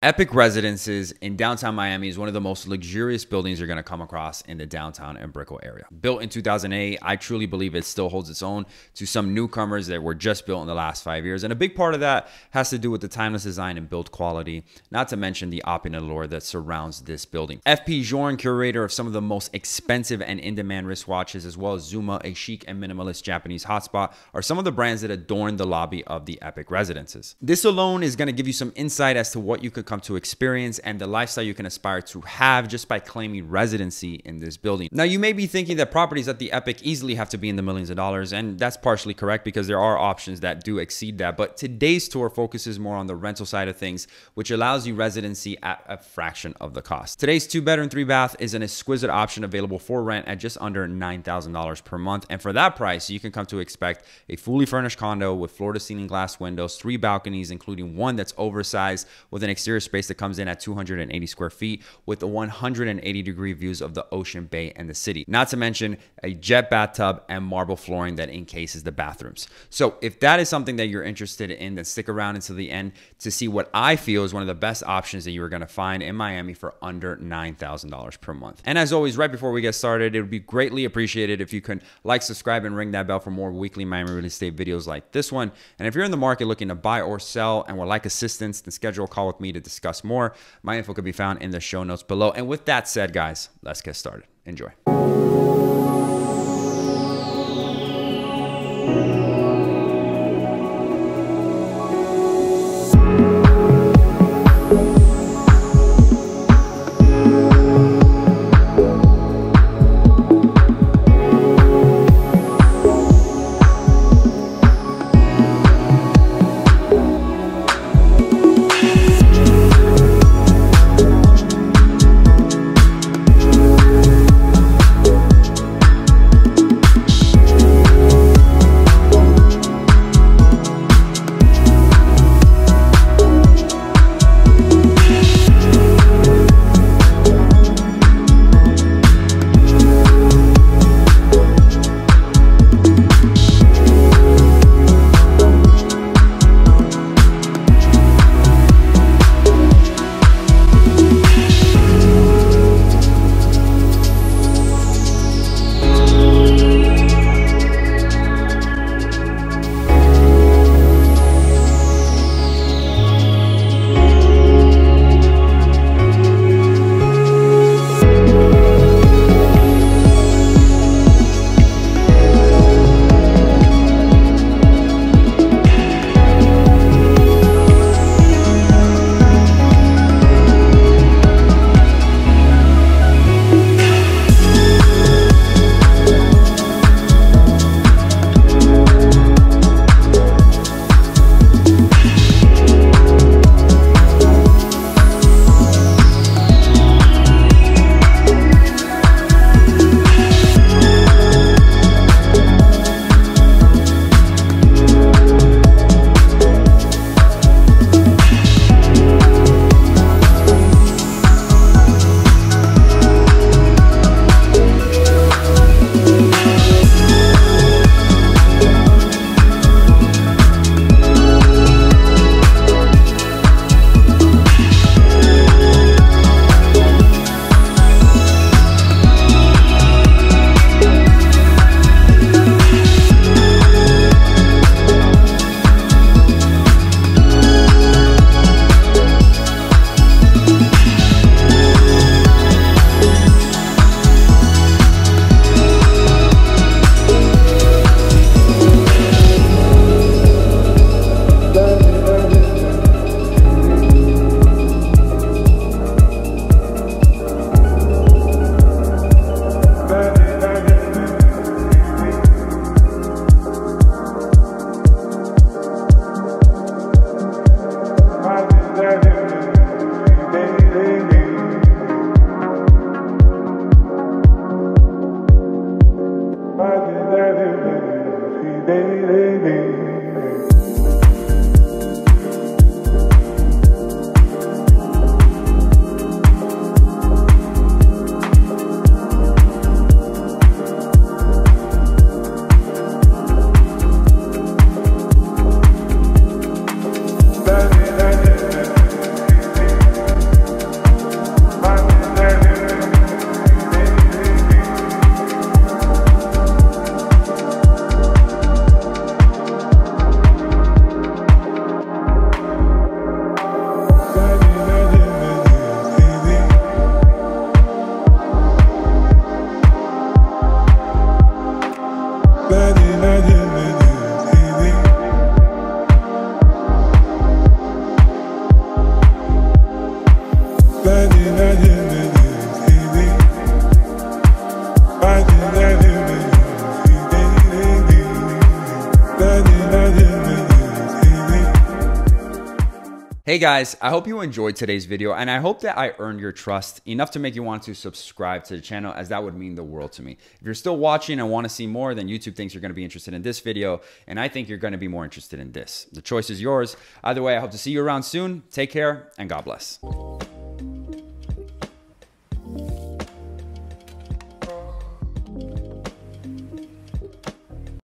Epic Residences in downtown Miami is one of the most luxurious buildings you're going to come across in the downtown and Brickell area. Built in 2008, I truly believe it still holds its own to some newcomers that were just built in the last 5 years. And a big part of that has to do with the timeless design and build quality, not to mention the opulent allure that surrounds this building. FP Jorn, curator of some of the most expensive and in-demand wristwatches, as well as Zuma, a chic and minimalist Japanese hotspot, are some of the brands that adorn the lobby of the Epic Residences. This alone is going to give you some insight as to what you could come to experience and the lifestyle you can aspire to have just by claiming residency in this building. Now, you may be thinking that properties at the Epic easily have to be in the millions of dollars, and that's partially correct because there are options that do exceed that. But today's tour focuses more on the rental side of things, which allows you residency at a fraction of the cost. Today's 2-bedroom, 3-bath is an exquisite option available for rent at just under $9,000 per month. And for that price, you can come to expect a fully furnished condo with floor-to-ceiling glass windows, 3 balconies, including one that's oversized with an exterior space that comes in at 280 square feet with the 180-degree views of the ocean, bay, and the city. Not to mention a jet bathtub and marble flooring that encases the bathrooms. So if that is something that you're interested in, then stick around until the end to see what I feel is one of the best options that you are going to find in Miami for under $9,000 per month. And as always, right before we get started, it would be greatly appreciated if you can like, subscribe, and ring that bell for more weekly Miami real estate videos like this one. And if you're in the market looking to buy or sell and would like assistance, then schedule a call with me to discuss more. My info could be found in the show notes below. And with that said, guys, let's get started. Enjoy. Hey guys, I hope you enjoyed today's video, and I hope that I earned your trust enough to make you want to subscribe to the channel, as that would mean the world to me. If you're still watching and want to see more, then YouTube thinks you're going to be interested in this video, and I think you're going to be more interested in this. The choice is yours. Either way, I hope to see you around soon. Take care, and God bless.